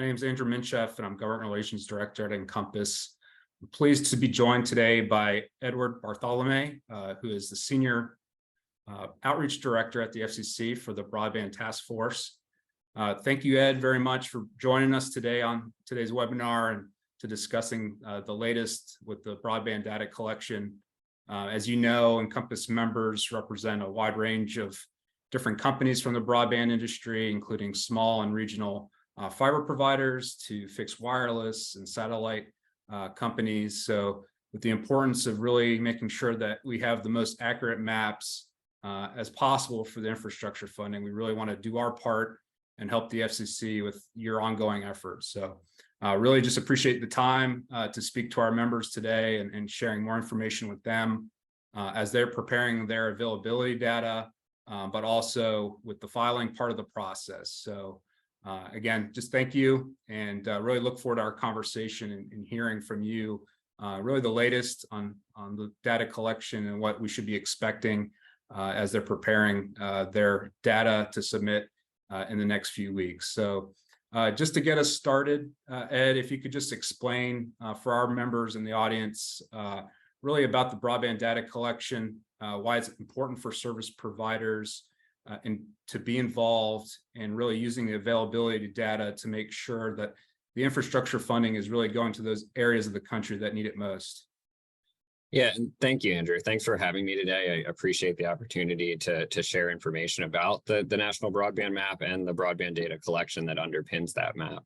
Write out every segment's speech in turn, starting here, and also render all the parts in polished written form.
name is Andrew Minchef, and I'm Government Relations Director at INCOMPAS. I'm pleased to be joined today by Eduard Bartholme, who is the Senior Outreach Director at the FCC for the Broadband Task Force. Thank you, Ed, very much for joining us today on today's webinar and to discussing the latest with the Broadband Data Collection. As you know, INCOMPAS members represent a wide range of different companies from the broadband industry, including small and regional fiber providers to fixed wireless and satellite companies. So with the importance of really making sure that we have the most accurate maps as possible for the infrastructure funding, we really want to do our part and help the FCC with your ongoing efforts. So really just appreciate the time to speak to our members today and sharing more information with them as they're preparing their availability data, but also with the filing part of the process. So again, just thank you, and really look forward to our conversation and hearing from you really the latest on the data collection and what we should be expecting as they're preparing their data to submit in the next few weeks. So just to get us started, Ed, if you could just explain for our members in the audience really about the broadband data collection, why it's important for service providers and to be involved in really using the availability data to make sure that the infrastructure funding is really going to those areas of the country that need it most. Yeah, and thank you, Andrew. Thanks for having me today. I appreciate the opportunity to share information about the National Broadband Map and the broadband data collection that underpins that map.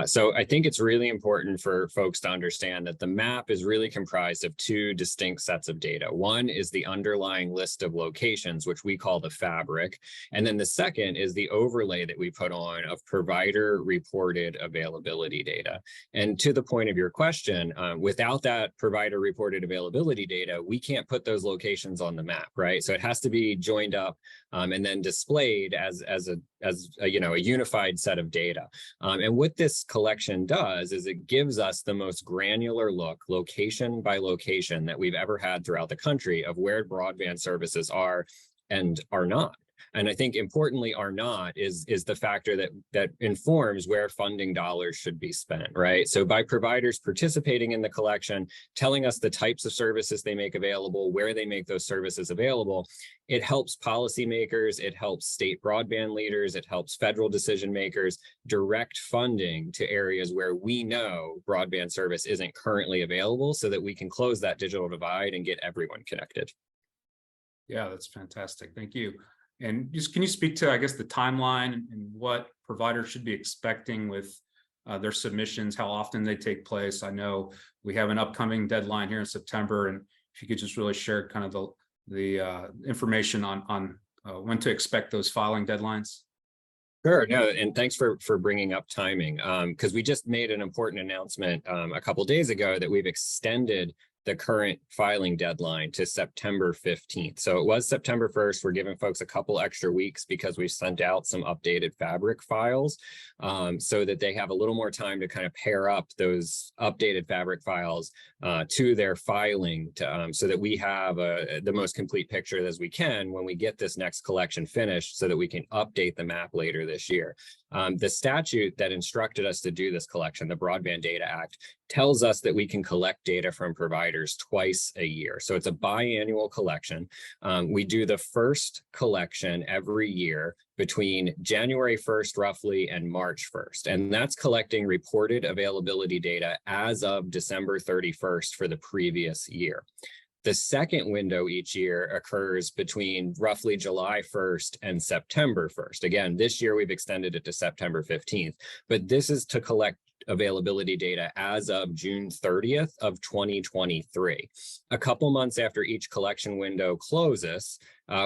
So I think it's really important for folks to understand that the map is really comprised of two distinct sets of data. One is the underlying list of locations, which we call the fabric. And then the second is the overlay that we put on of provider reported availability data. And to the point of your question, without that provider reported availability data, we can't put those locations on the map, right? So it has to be joined up and then displayed as a unified set of data. And what this collection does is it gives us the most granular look, location by location, that we've ever had throughout the country of where broadband services are and are not. And I think importantly, are not is the factor that informs where funding dollars should be spent, right? So by providers participating in the collection, telling us the types of services they make available, where they make those services available, it helps policymakers, it helps state broadband leaders, it helps federal decision makers direct funding to areas where we know broadband service isn't currently available so that we can close that digital divide and get everyone connected. Yeah, that's fantastic. Thank you. And just can you speak to, I guess, the timeline and what providers should be expecting with their submissions, how often they take place? I know we have an upcoming deadline here in September, and if you could just really share kind of the information on when to expect those filing deadlines. Sure, no, and thanks for bringing up timing, because we just made an important announcement a couple of days ago that we've extended the current filing deadline to September 15th. So it was September 1st. We're giving folks a couple extra weeks because we've sent out some updated fabric files so that they have a little more time to kind of pair up those updated fabric files to their filing so that we have the most complete picture as we can when we get this next collection finished so that we can update the map later this year. The statute that instructed us to do this collection, the Broadband Data Act, tells us that we can collect data from providers twice a year. So it's a biannual collection. We do the first collection every year between January 1st roughly and March 1st. And that's collecting reported availability data as of December 31st for the previous year. The second window each year occurs between roughly July 1st and September 1st. Again, this year we've extended it to September 15th, but this is to collect availability data as of June 30th of 2023. A couple months after each collection window closes,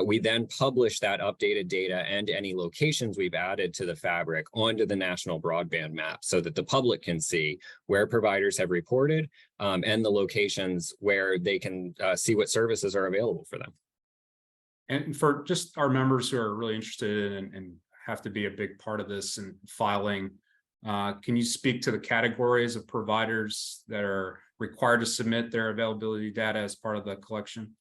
we then publish that updated data and any locations we've added to the fabric onto the National Broadband Map so that the public can see where providers have reported and the locations where they can see what services are available for them. And for just our members who are really interested in and have to be a big part of this and filing, can you speak to the categories of providers that are required to submit their availability data as part of the collection?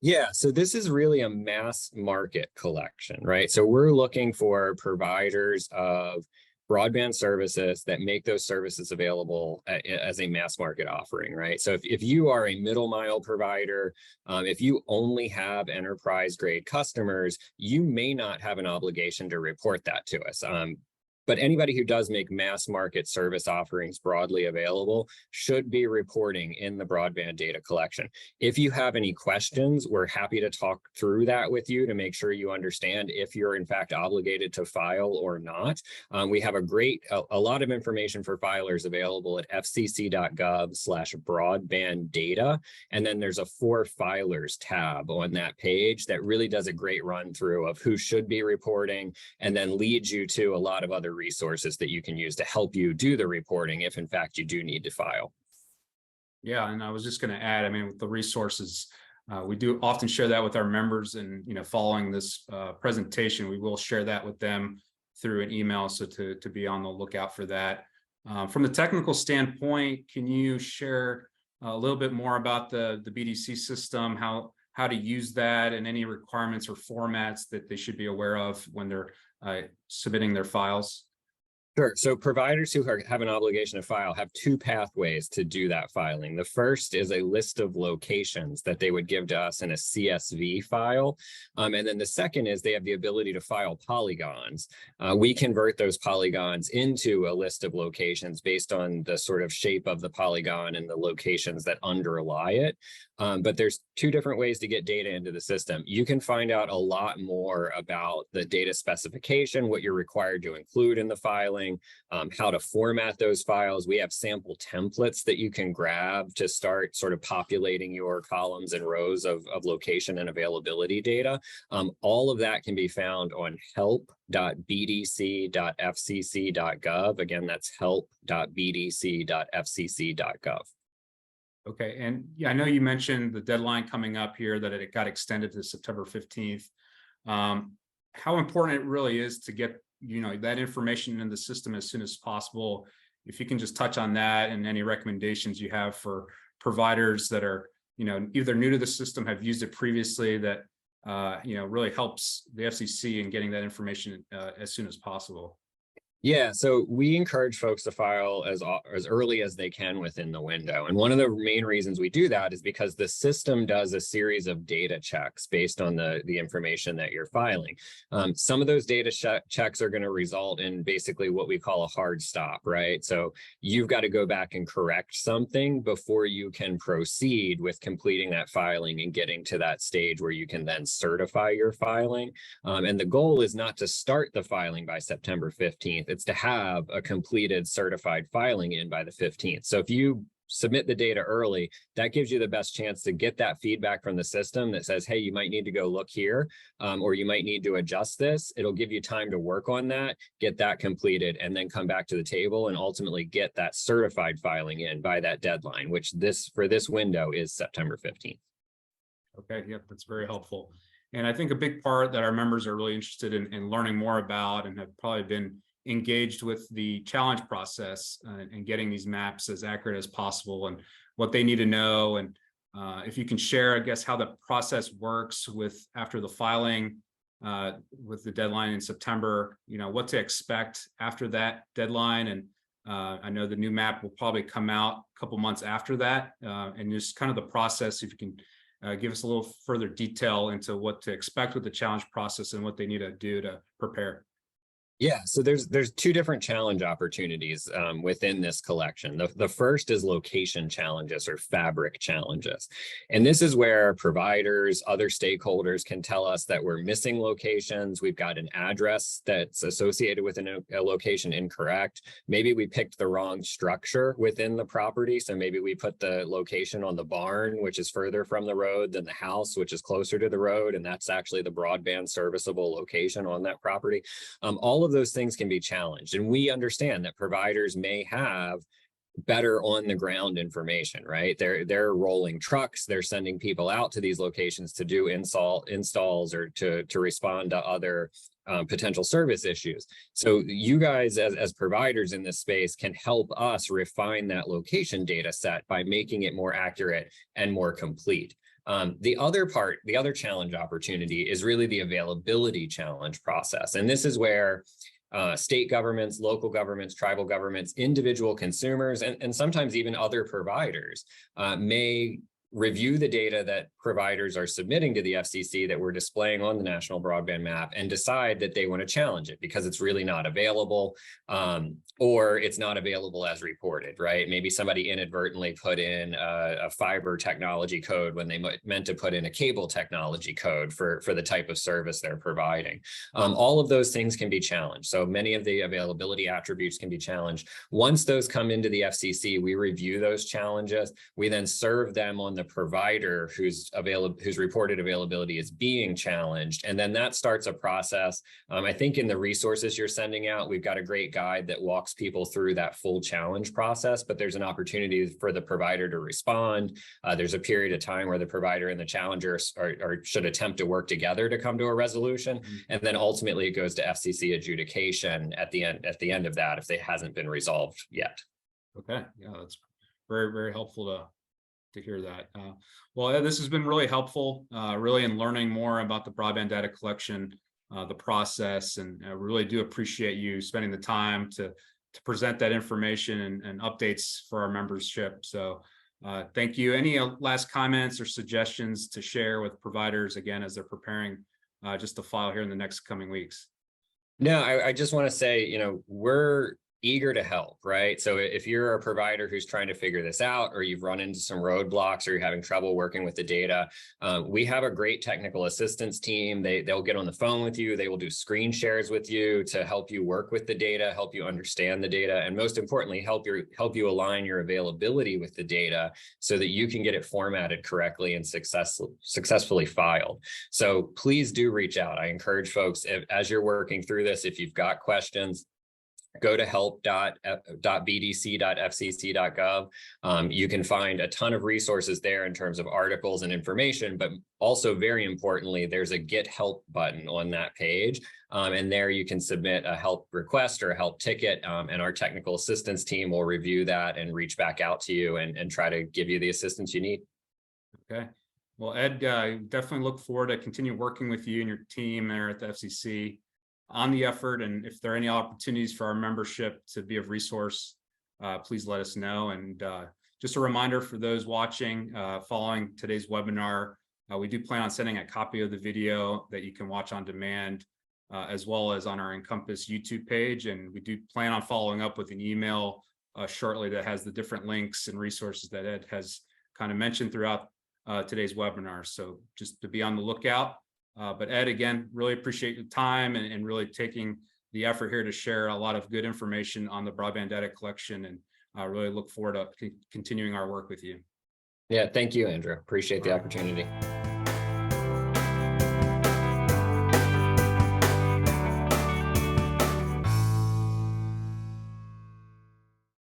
Yeah, so this is really a mass market collection, right? So we're looking for providers of broadband services that make those services available as a mass market offering, right? So if you are a middle mile provider, if you only have enterprise grade customers, you may not have an obligation to report that to us. But anybody who does make mass market service offerings broadly available should be reporting in the broadband data collection. If you have any questions, we're happy to talk through that with you to make sure you understand if you're in fact obligated to file or not. We have a lot of information for filers available at fcc.gov/broadband data. And then there's a For Filers tab on that page that really does a great run through of who should be reporting, and then leads you to a lot of other resources that you can use to help you do the reporting if in fact you do need to file. Yeah, and I was just going to add, I mean, with the resources, we do often share that with our members, and following this presentation, we will share that with them through an email, so to be on the lookout for that. From the technical standpoint, can you share a little bit more about the BDC system, how to use that, and any requirements or formats that they should be aware of when they're submitting their files? Sure. So providers who have an obligation to file have two pathways to do that filing. The first is a list of locations that they would give to us in a CSV file. And then the second is they have the ability to file polygons. We convert those polygons into a list of locations based on the sort of shape of the polygon and the locations that underlie it. But there's two different ways to get data into the system. You can find out a lot more about the data specification, what you're required to include in the filing, how to format those files. We have sample templates that you can grab to start sort of populating your columns and rows of location and availability data. All of that can be found on help.bdc.fcc.gov. Again, that's help.bdc.fcc.gov. Okay, and yeah, I know you mentioned the deadline coming up here, that it got extended to September 15th. How important it really is to get that information in the system as soon as possible. If you can just touch on that, and any recommendations you have for providers that are either new to the system, have used it previously, that really helps the FCC in getting that information as soon as possible. Yeah, so we encourage folks to file as early as they can within the window. And one of the main reasons we do that is because the system does a series of data checks based on the information that you're filing. Some of those data checks are going to result in basically what we call a hard stop, right? So you've got to go back and correct something before you can proceed with completing that filing and getting to that stage where you can then certify your filing. And the goal is not to start the filing by September 15th. It's to have a completed certified filing in by the 15th. So if you submit the data early, that gives you the best chance to get that feedback from the system that says, hey, you might need to go look here, or you might need to adjust this. It'll give you time to work on that, get that completed, and then come back to the table and ultimately get that certified filing in by that deadline, which for this window is September 15th. Okay, yep, that's very helpful. And I think a big part that our members are really interested in learning more about, and have probably been engaged with the challenge process and getting these maps as accurate as possible, and what they need to know. And if you can share, I guess, how the process works after the filing, with the deadline in September, what to expect after that deadline. And I know the new map will probably come out a couple months after that, and just kind of the process, if you can give us a little further detail into what to expect with the challenge process and what they need to do to prepare. Yeah, so there's two different challenge opportunities within this collection. The first is location challenges, or fabric challenges. And this is where providers, other stakeholders can tell us that we're missing locations. We've got an address that's associated with a location incorrect. Maybe we picked the wrong structure within the property. So maybe we put the location on the barn, which is further from the road, than the house, which is closer to the road. And that's actually the broadband serviceable location on that property. All of those things can be challenged, and we understand that providers may have better on the ground information, right? They're rolling trucks, they're sending people out to these locations to do installs or to respond to other potential service issues. So you guys as providers in this space can help us refine that location data set by making it more accurate and more complete. The other challenge opportunity is really the availability challenge process. And this is where state governments, local governments, tribal governments, individual consumers, and sometimes even other providers may review the data that providers are submitting to the FCC that we're displaying on the national broadband map and decide that they want to challenge it because it's really not available, or it's not available as reported, right? Maybe somebody inadvertently put in a fiber technology code when they meant to put in a cable technology code for the type of service they're providing. All of those things can be challenged. So many of the availability attributes can be challenged. Once those come into the FCC, we review those challenges. We then serve them on the provider whose reported availability is being challenged. And then that starts a process. I think in the resources you're sending out, we've got a great guide that walks people through that full challenge process, but there's an opportunity for the provider to respond. There's a period of time where the provider and the challenger should attempt to work together to come to a resolution. And then ultimately it goes to FCC adjudication at the end of that if it hasn't been resolved yet. Okay, yeah, that's very, very helpful to hear that. Well, Ed, this has been really helpful, really in learning more about the broadband data collection, the process, and I really do appreciate you spending the time to present that information and updates for our membership. So thank you. Any last comments or suggestions to share with providers, again, as they're preparing just to file here in the next coming weeks? No, I just want to say, we're eager to help, right? So if you're a provider who's trying to figure this out, or you've run into some roadblocks, or you're having trouble working with the data, we have a great technical assistance team. They'll get on the phone with you. They will do screen shares with you to help you work with the data, help you understand the data, and most importantly, help you align your availability with the data so that you can get it formatted correctly and successfully filed. So please do reach out. I encourage folks, as you're working through this, if you've got questions, go to help.bdc.fcc.gov. You can find a ton of resources there in terms of articles and information, but also very importantly, there's a Get Help button on that page. And there you can submit a help request or a help ticket, and our technical assistance team will review that and reach back out to you and try to give you the assistance you need. Okay. Well, Ed, definitely look forward to continue working with you and your team there at the FCC on the effort. And if there are any opportunities for our membership to be of resource, please let us know. And just a reminder for those watching, following today's webinar, we do plan on sending a copy of the video that you can watch on demand, as well as on our INCOMPAS YouTube page. And we do plan on following up with an email shortly that has the different links and resources that Ed has kind of mentioned throughout today's webinar. So just to be on the lookout. But Ed, again, really appreciate your time and really taking the effort here to share a lot of good information on the broadband data collection, and really look forward to continuing our work with you. Yeah, thank you, Andrew. Appreciate the opportunity.